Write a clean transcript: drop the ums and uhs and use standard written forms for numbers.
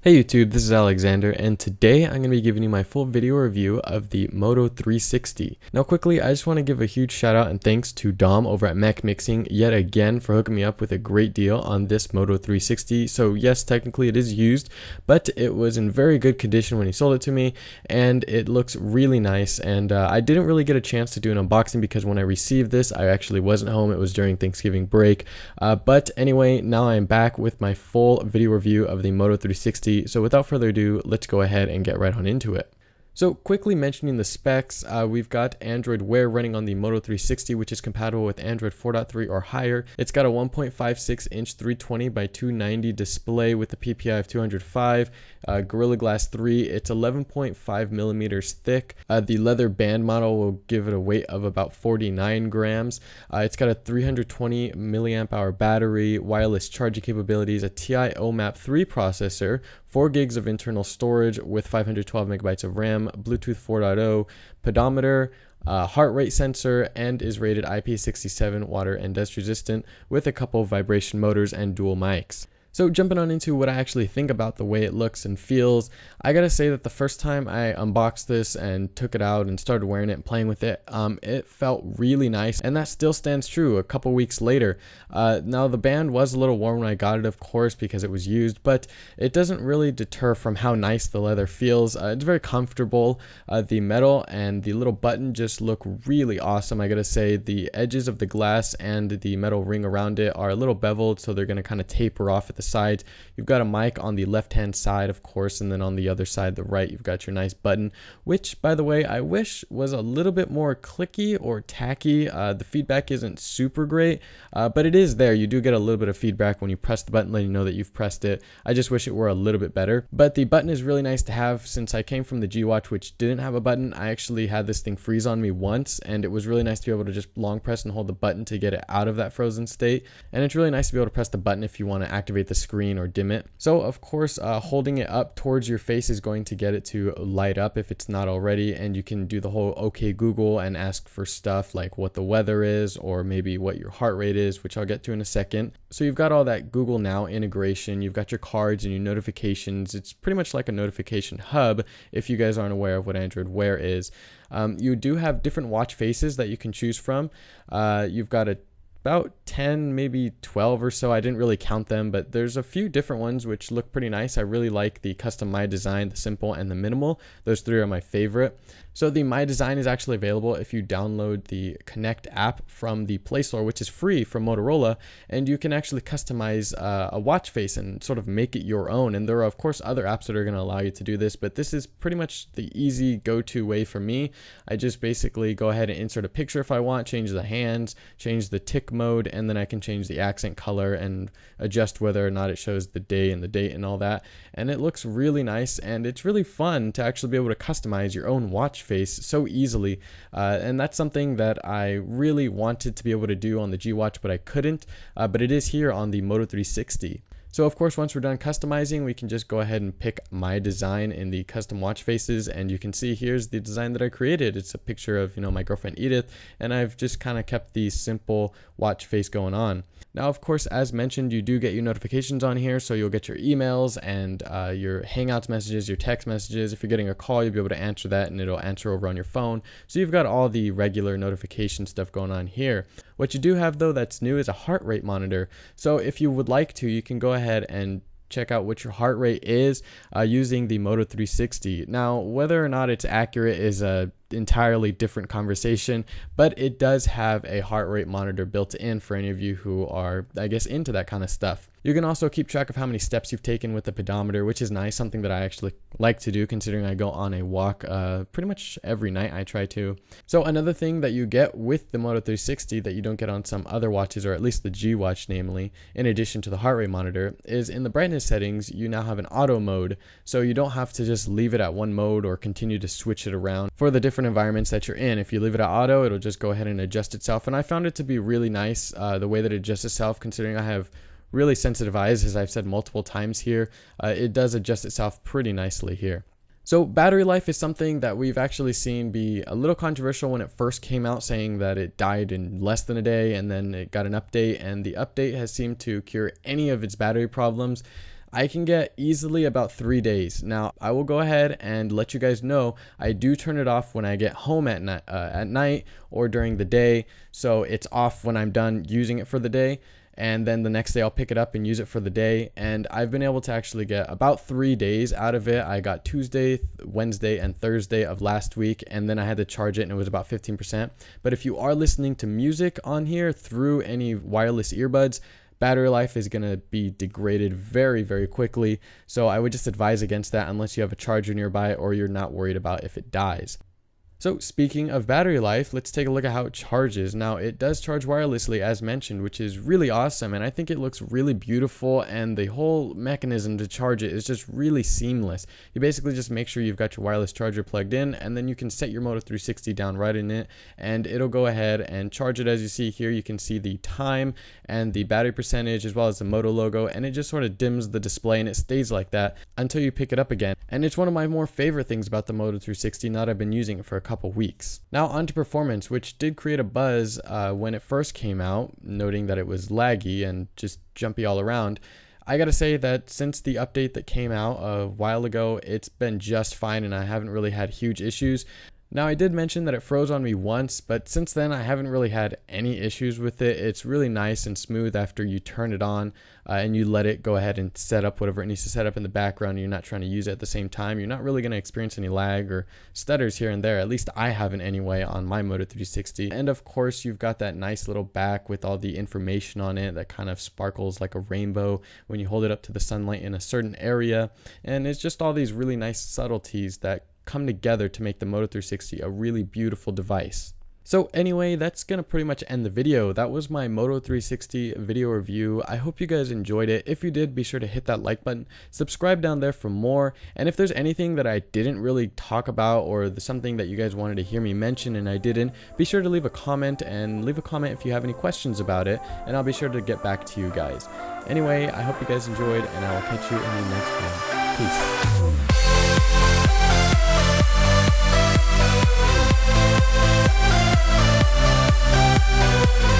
Hey YouTube, this is Alexander, and today I'm going to be giving you my full video review of the Moto 360. Now quickly, I just want to give a huge shout out and thanks to Dom over at Mech Mixing yet again for hooking me up with a great deal on this Moto 360. So yes, technically it is used, but it was in very good condition when he sold it to me, and it looks really nice. And I didn't really get a chance to do an unboxing because when I received this, I actually wasn't home. It was during Thanksgiving break. But anyway, now I'm back with my full video review of the Moto 360. So without further ado, let's go ahead and get right on into it. So quickly mentioning the specs, we've got Android Wear running on the Moto 360, which is compatible with Android 4.3 or higher. It's got a 1.56 inch 320 by 290 display with a PPI of 205, Gorilla Glass 3. It's 11.5 millimeters thick. The leather band model will give it a weight of about 49 grams. It's got a 320 milliamp hour battery, wireless charging capabilities, a TI OMAP 3 processor, 4 gigs of internal storage with 512 megabytes of RAM, Bluetooth 4.0, pedometer, heart rate sensor, and is rated IP67 water and dust resistant with a couple of vibration motors and dual mics. So jumping on into what I actually think about the way it looks and feels, I gotta say that the first time I unboxed this and took it out and started wearing it and playing with it, it felt really nice, and that still stands true a couple weeks later. Now the band was a little warm when I got it, of course, because it was used, but it doesn't really deter from how nice the leather feels. It's very comfortable. The metal and the little button just look really awesome. I gotta say the edges of the glass and the metal ring around it are a little beveled, so they're gonna kind of taper off at the side. You've got a mic on the left hand side, of course, and then on the other side, the right, you've got your nice button, which by the way I wish was a little bit more clicky or tacky. The feedback isn't super great, but it is there. You do get a little bit of feedback when you press the button, letting you know that you've pressed it. I just wish it were a little bit better, but the button is really nice to have. Since I came from the G Watch, which didn't have a button, I actually had this thing freeze on me once, and it was really nice to be able to just long press and hold the button to get it out of that frozen state. And it's really nice to be able to press the button if you want to activate the screen or dim it. So of course, holding it up towards your face is going to get it to light up if it's not already, and you can do the whole OK Google and ask for stuff like what the weather is or maybe what your heart rate is, which I'll get to in a second. So you've got all that Google Now integration, you've got your cards and your notifications. It's pretty much like a notification hub if you guys aren't aware of what Android Wear is. You do have different watch faces that you can choose from. You've got about 10, maybe 12 or so. I didn't really count them, but there's a few different ones which look pretty nice. I really like the custom My Design, the simple, and the minimal. Those three are my favorite. So the My Design is actually available if you download the Connect app from the Play Store, which is free from Motorola, and you can actually customize a watch face and sort of make it your own. And there are of course other apps that are going to allow you to do this, but this is pretty much the easy go-to way for me. I just basically go ahead and insert a picture if I want, change the hands, change the tick mode, and then I can change the accent color and adjust whether or not it shows the day and the date and all that. And it looks really nice, and it's really fun to actually be able to customize your own watch face so easily, and that's something that I really wanted to be able to do on the G Watch, but I couldn't, but it is here on the Moto 360. So of course, once we're done customizing, we can just go ahead and pick My Design in the custom watch faces, and you can see here's the design that I created. It's a picture of, my girlfriend Edith, and I've just kind of kept the simple watch face going on. Now, of course, as mentioned, you do get your notifications on here, so you'll get your emails and your Hangouts messages, your text messages. If you're getting a call, you'll be able to answer that, and it'll answer over on your phone. So you've got all the regular notification stuff going on here. What you do have, though, that's new is a heart rate monitor. So if you would like to, you can go ahead and check out what your heart rate is using the Moto 360. Now, whether or not it's accurate is a entirely different conversation, but it does have a heart rate monitor built in for any of you who are, I guess, into that kind of stuff. You can also keep track of how many steps you've taken with the pedometer, which is nice, something that I actually like to do considering I go on a walk pretty much every night. I try to. So another thing that you get with the Moto 360 that you don't get on some other watches, or at least the G Watch namely, in addition to the heart rate monitor, is in the brightness settings you now have an auto mode, so you don't have to just leave it at one mode or continue to switch it around for the different environments that you're in. If you leave it at auto, it'll just go ahead and adjust itself, and I found it to be really nice the way that it adjusts itself, considering I have really sensitive eyes, as I've said multiple times here. It does adjust itself pretty nicely here. So battery life is something that we've actually seen be a little controversial when it first came out, saying that it died in less than a day, and then it got an update, and the update has seemed to cure any of its battery problems. I can get easily about 3 days. Now, I will go ahead and let you guys know I do turn it off when I get home at night or during the day. So it's off when I'm done using it for the day. And then the next day I'll pick it up and use it for the day. And I've been able to actually get about 3 days out of it. I got Tuesday, Wednesday, and Thursday of last week, and then I had to charge it and it was about 15%. But if you are listening to music on here through any wireless earbuds, battery life is going to be degraded very, very quickly. So I would just advise against that unless you have a charger nearby or you're not worried about if it dies. So speaking of battery life, let's take a look at how it charges. Now, it does charge wirelessly as mentioned, which is really awesome, and I think it looks really beautiful, and the whole mechanism to charge it is just really seamless. You basically just make sure you've got your wireless charger plugged in, and then you can set your Moto 360 down right in it, and it'll go ahead and charge it. As you see here, you can see the time and the battery percentage as well as the Moto logo, and it just sort of dims the display, and it stays like that until you pick it up again. And it's one of my more favorite things about the Moto 360 now that I've been using it for a couple weeks. Now onto performance, which did create a buzz when it first came out, noting that it was laggy and just jumpy all around. I gotta say that since the update that came out a while ago, it's been just fine and I haven't really had huge issues. Now, I did mention that it froze on me once, but since then I haven't really had any issues with it. It's really nice and smooth after you turn it on and you let it go ahead and set up whatever it needs to set up in the background. And you're not trying to use it at the same time. You're not really going to experience any lag or stutters here and there. At least I haven't anyway on my Moto 360. And of course, you've got that nice little back with all the information on it that kind of sparkles like a rainbow when you hold it up to the sunlight in a certain area. And it's just all these really nice subtleties that come together to make the Moto 360 a really beautiful device. So anyway, that's gonna pretty much end the video. That was my Moto 360 video review. I hope you guys enjoyed it. If you did, be sure to hit that like button, subscribe down there for more, and if there's anything that I didn't really talk about or something that you guys wanted to hear me mention and I didn't, be sure to leave a comment, and leave a comment if you have any questions about it, and I'll be sure to get back to you guys. Anyway, I hope you guys enjoyed, and I will catch you in the next one. Peace. We'll be right back.